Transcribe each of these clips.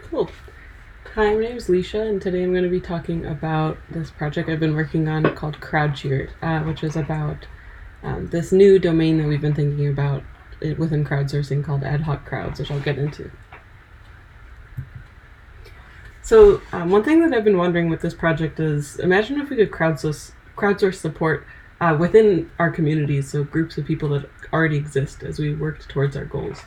Cool. Hi, my name is Leesha, and today I'm going to be talking about this project I've been working on called CrowdCheer, which is about this new domain that we've been thinking about within crowdsourcing called ad hoc crowds, which I'll get into. So one thing that I've been wondering with this project is, imagine if we could crowdsource support within our communities, so groups of people that already exist as we worked towards our goals.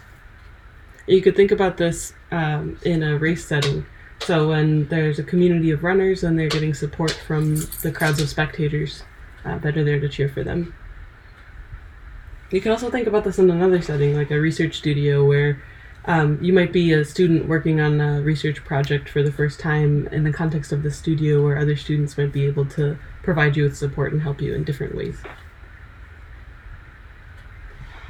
You could think about this in a race setting. So when there's a community of runners and they're getting support from the crowds of spectators that are there to cheer for them. You can also think about this in another setting, like a research studio where you might be a student working on a research project for the first time in the context of the studio where other students might be able to provide you with support and help you in different ways.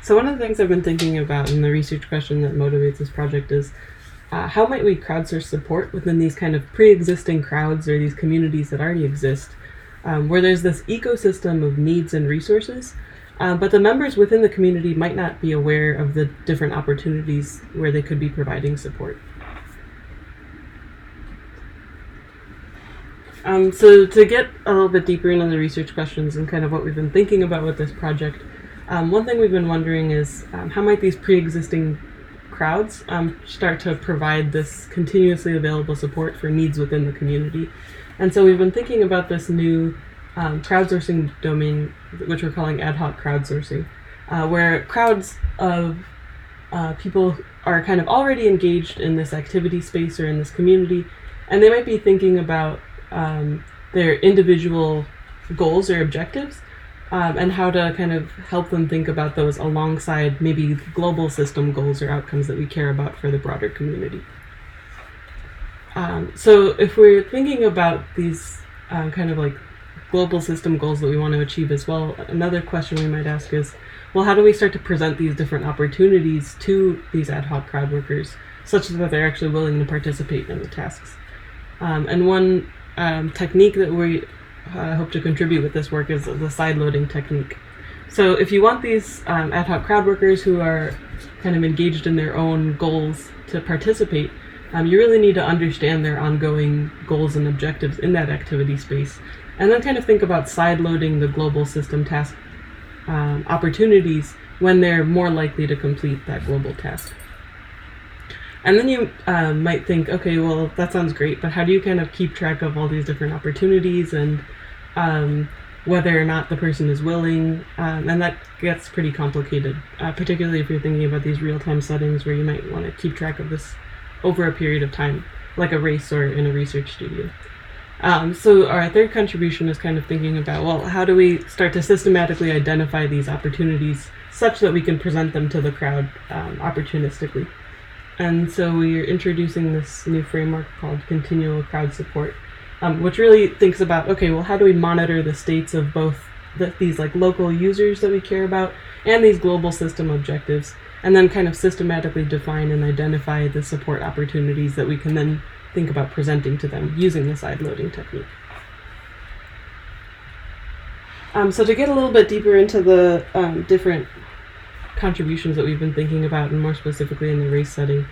So one of the things I've been thinking about in the research question that motivates this project is how might we crowdsource support within these kind of pre-existing crowds or these communities that already exist, where there's this ecosystem of needs and resources, but the members within the community might not be aware of the different opportunities where they could be providing support. So to get a little bit deeper into the research questions and kind of what we've been thinking about with this project, one thing we've been wondering is how might these pre-existing crowds start to provide this continuously available support for needs within the community. And so we've been thinking about this new crowdsourcing domain, which we're calling ad hoc crowdsourcing, where crowds of people are kind of already engaged in this activity space or in this community, and they might be thinking about their individual goals or objectives, and how to kind of help them think about those alongside maybe global system goals or outcomes that we care about for the broader community. So if we're thinking about these kind of like global system goals that we want to achieve as well, another question we might ask is, well, how do we start to present these different opportunities to these ad hoc crowd workers such that they're actually willing to participate in the tasks? And one technique that we hope to contribute with this work is the side-loading technique. So if you want these ad hoc crowd workers who are kind of engaged in their own goals to participate, you really need to understand their ongoing goals and objectives in that activity space, and then kind of think about side-loading the global system task opportunities when they're more likely to complete that global task. And then you might think, okay, well, that sounds great, but how do you kind of keep track of all these different opportunities and whether or not the person is willing? And that gets pretty complicated, particularly if you're thinking about these real-time settings where you might want to keep track of this over a period of time, like a race or in a research studio. So our third contribution is kind of thinking about, well, how do we start to systematically identify these opportunities such that we can present them to the crowd opportunistically? And so we're introducing this new framework called continual crowd support, which really thinks about, okay, well, how do we monitor the states of both these like local users that we care about and these global system objectives, and then kind of systematically define and identify the support opportunities that we can then think about presenting to them using the side-loading technique. So to get a little bit deeper into the different contributions that we've been thinking about, and more specifically in the race setting,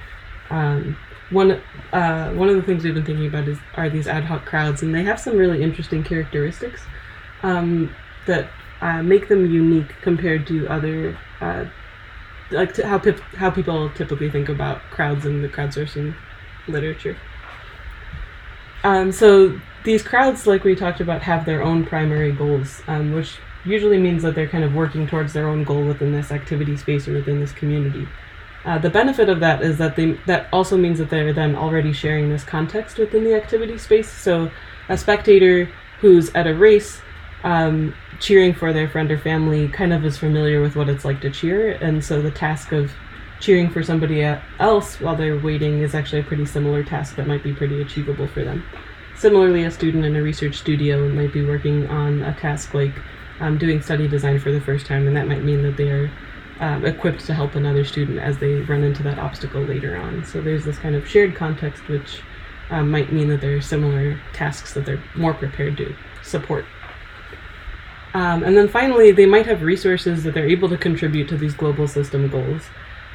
one of the things we've been thinking about are these ad hoc crowds, and they have some really interesting characteristics that make them unique compared to other how people typically think about crowds in the crowdsourcing literature. So these crowds, like we talked about, have their own primary goals, which usually means that they're kind of working towards their own goal within this activity space or within this community. The benefit of that is that that also means that they're then already sharing this context within the activity space. So a spectator who's at a race cheering for their friend or family kind of is familiar with what it's like to cheer, and so the task of cheering for somebody else while they're waiting is actually a pretty similar task that might be pretty achievable for them. Similarly, a student in a research studio might be working on a task like doing study design for the first time, and that might mean that they are equipped to help another student as they run into that obstacle later on. So there's this kind of shared context which might mean that there are similar tasks that they're more prepared to support. And then finally, they might have resources that they're able to contribute to these global system goals.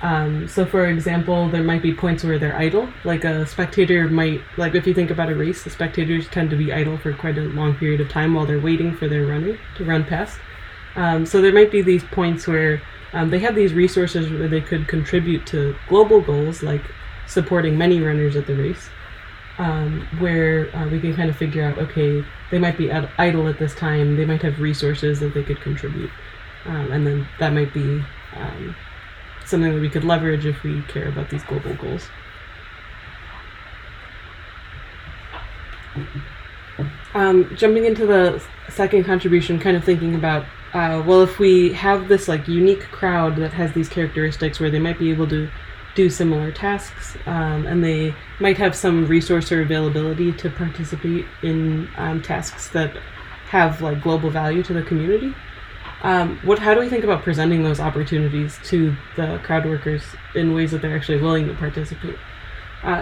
So for example, there might be points where they're idle. Like a spectator might, like if you think about a race, the spectators tend to be idle for quite a long period of time while they're waiting for their runner to run past. So there might be these points where they have these resources where they could contribute to global goals, like supporting many runners at the race, where we can kind of figure out, okay, they might be idle at this time, they might have resources that they could contribute, and then that might be something that we could leverage if we care about these global goals. Jumping into the second contribution, kind of thinking about, well, if we have this like unique crowd that has these characteristics where they might be able to do similar tasks, and they might have some resource or availability to participate in tasks that have like global value to the community. How do we think about presenting those opportunities to the crowd workers in ways that they're actually willing to participate?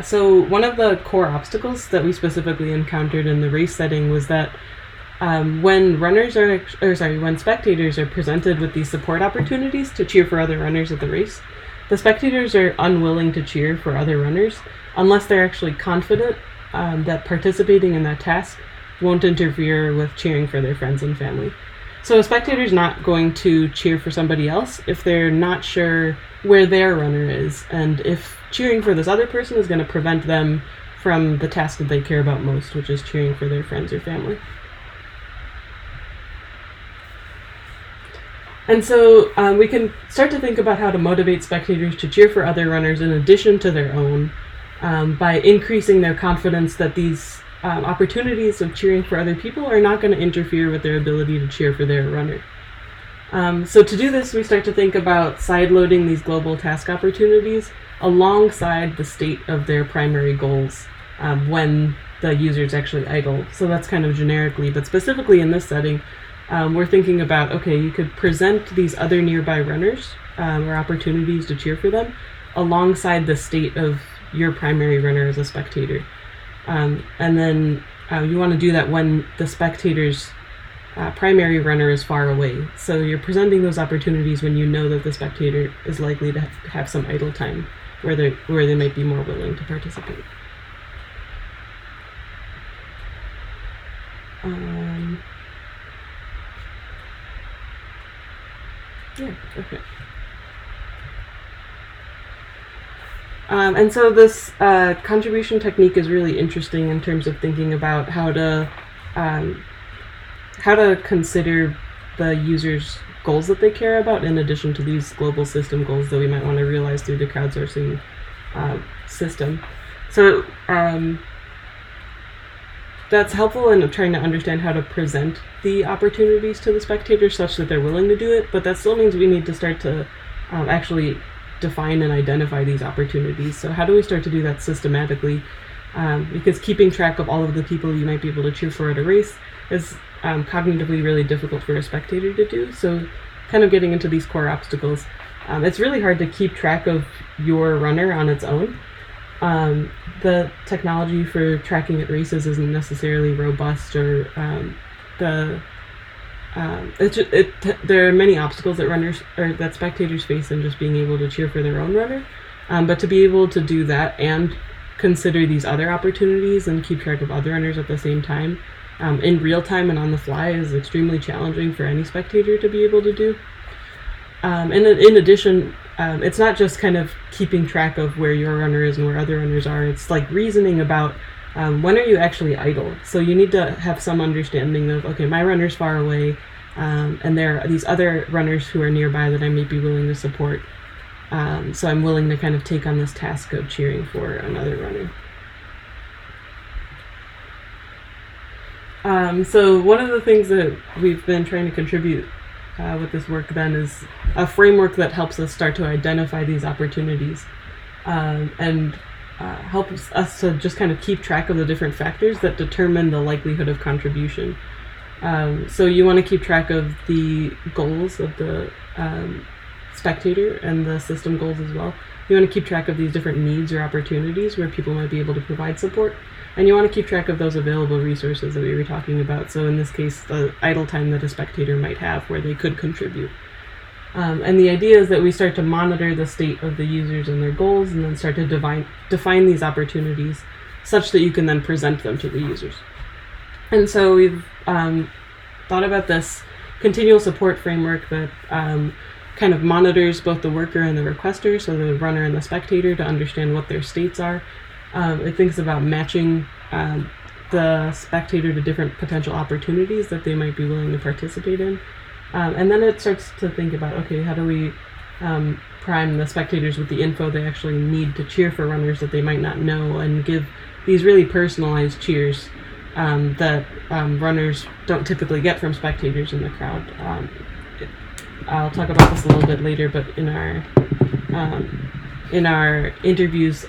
So one of the core obstacles that we specifically encountered in the race setting was that when spectators are presented with these support opportunities to cheer for other runners at the race, the spectators are unwilling to cheer for other runners unless they're actually confident that participating in that task won't interfere with cheering for their friends and family. So a spectator's not going to cheer for somebody else if they're not sure where their runner is, and if cheering for this other person is going to prevent them from the task that they care about most, which is cheering for their friends or family. And so we can start to think about how to motivate spectators to cheer for other runners in addition to their own, by increasing their confidence that these opportunities of cheering for other people are not going to interfere with their ability to cheer for their runner. So to do this, we start to think about sideloading these global task opportunities alongside the state of their primary goals when the user's actually idle. So that's kind of generically, but specifically in this setting, we're thinking about, okay, you could present these other nearby runners or opportunities to cheer for them alongside the state of your primary runner as a spectator. And then you want to do that when the spectator's primary runner is far away. So you're presenting those opportunities when you know that the spectator is likely to have some idle time where they might be more willing to participate. Yeah, okay. And so this contribution technique is really interesting in terms of thinking about how to consider the user's goals that they care about in addition to these global system goals that we might want to realize through the crowdsourcing system. So that's helpful in trying to understand how to present the opportunities to the spectators such that they're willing to do it, but that still means we need to start to actually define and identify these opportunities. So how do we start to do that systematically? Because keeping track of all of the people you might be able to cheer for at a race is cognitively really difficult for a spectator to do. So kind of getting into these core obstacles, it's really hard to keep track of your runner on its own. The technology for tracking at races isn't necessarily robust, or there are many obstacles that runners or that spectators face in just being able to cheer for their own runner. But to be able to do that and consider these other opportunities and keep track of other runners at the same time, in real time and on the fly, is extremely challenging for any spectator to be able to do. And in addition, it's not just kind of keeping track of where your runner is and where other runners are. It's like reasoning about when are you actually idle. So you need to have some understanding of, okay, my runner's far away, and there are these other runners who are nearby that I may be willing to support. So I'm willing to kind of take on this task of cheering for another runner. So one of the things that we've been trying to contribute with this work then is a framework that helps us start to identify these opportunities and helps us to just kind of keep track of the different factors that determine the likelihood of contribution. So you want to keep track of the goals of the spectator and the system goals as well. You want to keep track of these different needs or opportunities where people might be able to provide support. And you want to keep track of those available resources that we were talking about. So in this case, the idle time that a spectator might have where they could contribute. And the idea is that we start to monitor the state of the users and their goals, and then start to define these opportunities such that you can then present them to the users. And so we've thought about this continual support framework that kind of monitors both the worker and the requester, so the runner and the spectator, to understand what their states are. It thinks about matching the spectator to different potential opportunities that they might be willing to participate in. And then it starts to think about, okay, how do we prime the spectators with the info they actually need to cheer for runners that they might not know, and give these really personalized cheers that runners don't typically get from spectators in the crowd. I'll talk about this a little bit later, but in our interviews,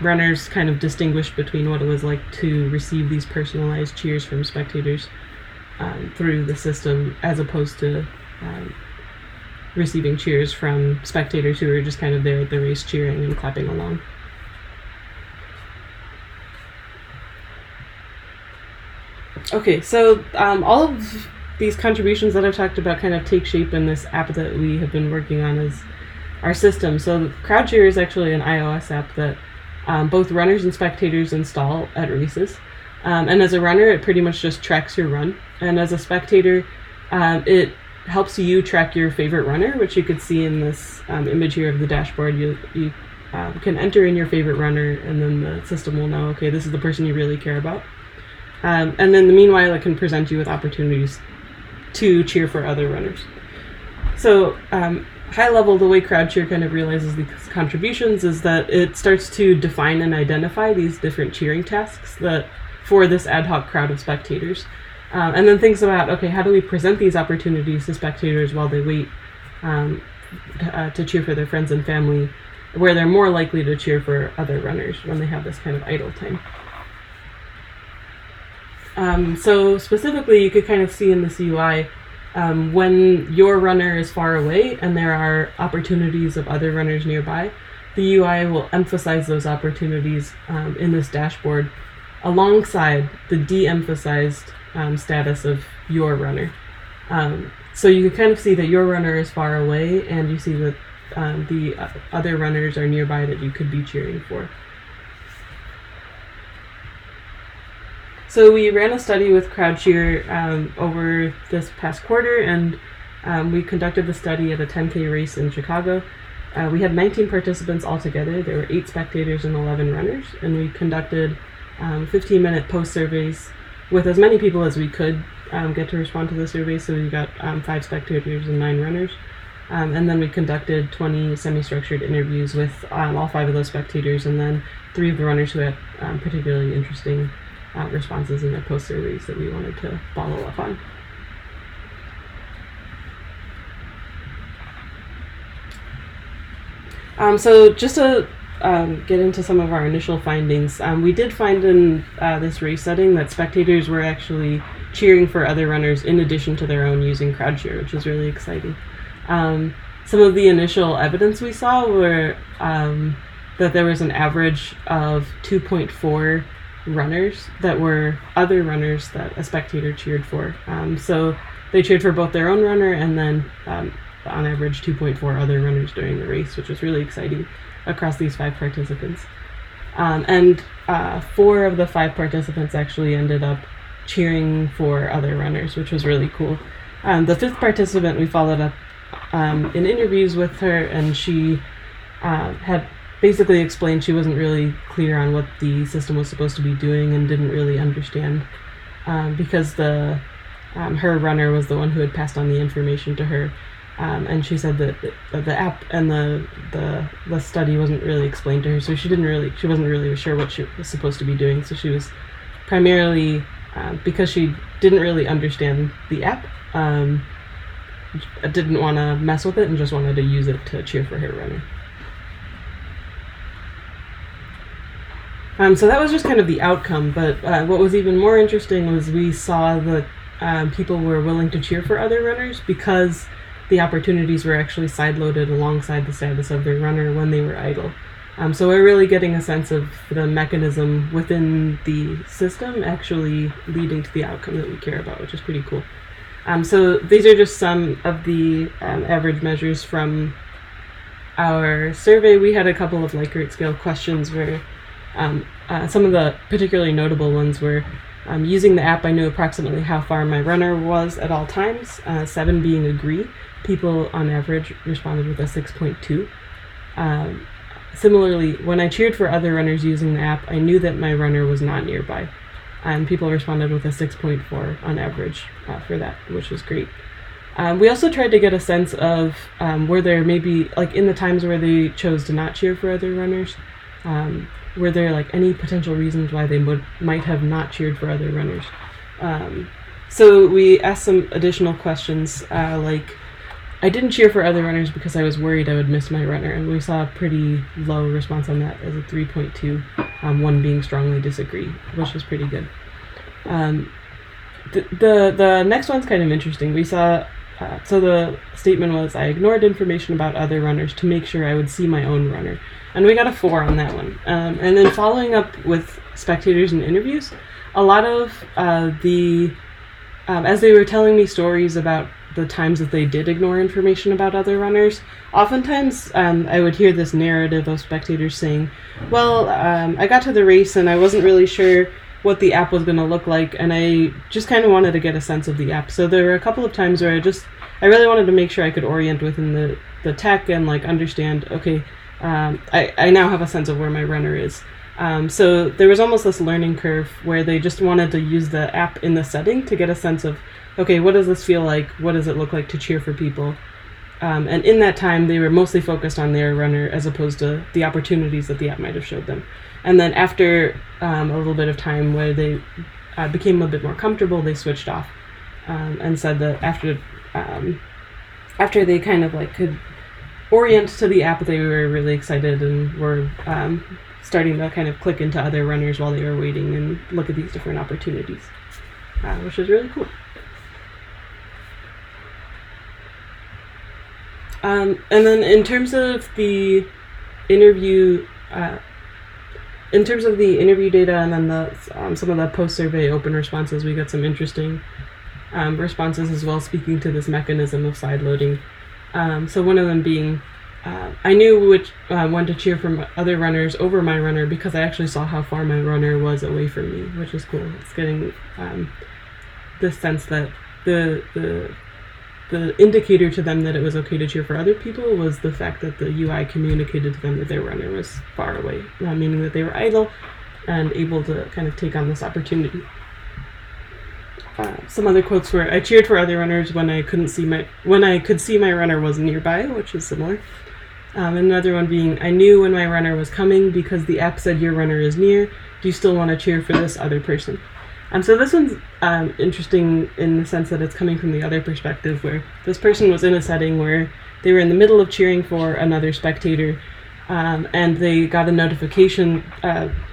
runners kind of distinguished between what it was like to receive these personalized cheers from spectators through the system, as opposed to receiving cheers from spectators who were just kind of there at the race cheering and clapping along. Okay, so all of these contributions that I've talked about kind of take shape in this app that we have been working on as our system. So CrowdCheer is actually an iOS app that both runners and spectators install at races. And as a runner, it pretty much just tracks your run. And as a spectator, it helps you track your favorite runner, which you could see in this image here of the dashboard. You can enter in your favorite runner, and then the system will know, okay, this is the person you really care about. And then meanwhile, it can present you with opportunities to cheer for other runners. So high level, the way CrowdCheer kind of realizes these contributions is that it starts to define and identify these different cheering tasks that for this ad hoc crowd of spectators. And then thinks about, okay, how do we present these opportunities to spectators while they wait to cheer for their friends and family, where they're more likely to cheer for other runners when they have this kind of idle time. So specifically, you could kind of see in this UI, when your runner is far away and there are opportunities of other runners nearby, the UI will emphasize those opportunities in this dashboard alongside the de-emphasized status of your runner. So you can kind of see that your runner is far away, and you see that the other runners are nearby that you could be cheering for. So we ran a study with CrowdCheer over this past quarter, and we conducted the study at a 10K race in Chicago. We had 19 participants altogether. There were 8 spectators and 11 runners, and we conducted 15-minute post surveys with as many people as we could get to respond to the survey. So we got 5 spectators and 9 runners. And then we conducted 20 semi-structured interviews with all 5 of those spectators, and then 3 of the runners who had particularly interesting responses in their post surveys that we wanted to follow up on. So just to get into some of our initial findings, we did find in this race setting that spectators were actually cheering for other runners in addition to their own using CrowdCheer, which is really exciting. Some of the initial evidence we saw were that there was an average of 2.4 runners that were other runners that a spectator cheered for. So they cheered for both their own runner and then on average 2.4 other runners during the race, which was really exciting across these 5 participants. And 4 of the 5 participants actually ended up cheering for other runners, which was really cool. The 5th participant, we followed up in interviews with her, and she had basically explained she wasn't really clear on what the system was supposed to be doing and didn't really understand because her runner was the one who had passed on the information to her. And she said that the app and the study wasn't really explained to her, so she wasn't really sure what she was supposed to be doing. So she was primarily, because she didn't really understand the app, didn't want to mess with it and just wanted to use it to cheer for her runner. So that was just kind of the outcome, but what was even more interesting was we saw that people were willing to cheer for other runners because the opportunities were actually side-loaded alongside the status of their runner when they were idle. So we're really getting a sense of the mechanism within the system actually leading to the outcome that we care about, which is pretty cool. So these are just some of the average measures from our survey. We had a couple of Likert scale questions where some of the particularly notable ones were using the app, I knew approximately how far my runner was at all times, 7 being agree. People on average responded with a 6.2. Similarly, when I cheered for other runners using the app, I knew that my runner was not nearby. And people responded with a 6.4 on average for that, which was great. We also tried to get a sense of were there maybe, like in the times where they chose to not cheer for other runners, were there like any potential reasons why they might have not cheered for other runners? So we asked some additional questions like, I didn't cheer for other runners because I was worried I would miss my runner, and we saw a pretty low response on that as a 3.2, one being strongly disagree, which was pretty good. The next one's kind of interesting. We saw, so the statement was, I ignored information about other runners to make sure I would see my own runner. And we got a 4 on that one. And then following up with spectators and interviews, a lot of as they were telling me stories about the times that they did ignore information about other runners, oftentimes I would hear this narrative of spectators saying, well, I got to the race and I wasn't really sure what the app was going to look like, and I just kind of wanted to get a sense of the app. So there were a couple of times where I really wanted to make sure I could orient within the tech and like understand, okay, I now have a sense of where my runner is. So there was almost this learning curve where they just wanted to use the app in the setting to get a sense of, okay, what does this feel like? What does it look like to cheer for people? And in that time, they were mostly focused on their runner as opposed to the opportunities that the app might have showed them. And then after a little bit of time where they became a bit more comfortable, they switched off and said that after they kind of like could orient to the app, they were really excited and were starting to kind of click into other runners while they were waiting and look at these different opportunities, which is really cool. And then in terms of the interview data and then some of the post-survey open responses, we got some interesting responses as well, speaking to this mechanism of sideloading. So one of them being, I knew which one to cheer for other runners over my runner because I actually saw how far my runner was away from me, which is cool. It's getting this sense that the indicator to them that it was okay to cheer for other people was the fact that the UI communicated to them that their runner was far away, meaning that they were idle and able to kind of take on this opportunity. Some other quotes were, I cheered for other runners when I could see my runner was nearby, which is similar. Another one being, I knew when my runner was coming because the app said your runner is near. Do you still want to cheer for this other person? So this one's interesting in the sense that it's coming from the other perspective, where this person was in a setting where they were in the middle of cheering for another spectator, and they got a notification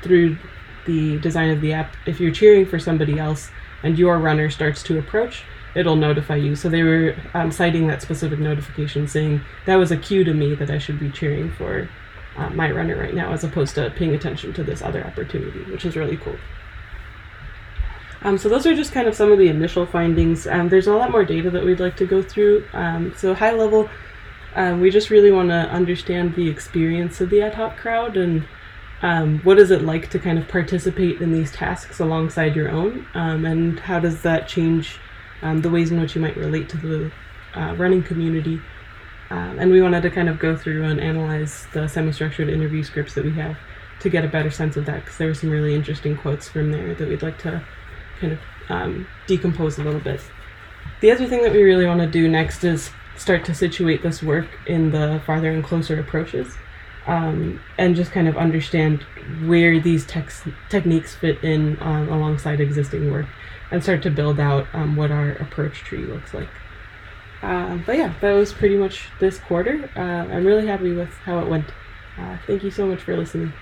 through the design of the app. If you're cheering for somebody else and your runner starts to approach, it'll notify you. So they were citing that specific notification, saying that was a cue to me that I should be cheering for my runner right now, as opposed to paying attention to this other opportunity, which is really cool. So those are just kind of some of the initial findings. There's a lot more data that we'd like to go through. So high level, we just really want to understand the experience of the ad hoc crowd and what is it like to kind of participate in these tasks alongside your own, and how does that change the ways in which you might relate to the running community. And we wanted to kind of go through and analyze the semi-structured interview scripts that we have to get a better sense of that, because there were some really interesting quotes from there that we'd like to kind of decompose a little bit. The other thing that we really want to do next is start to situate this work in the farther and closer approaches, and just kind of understand where these techniques fit in alongside existing work, and start to build out what our approach tree looks like. But yeah, that was pretty much this quarter. I'm really happy with how it went. Thank you so much for listening.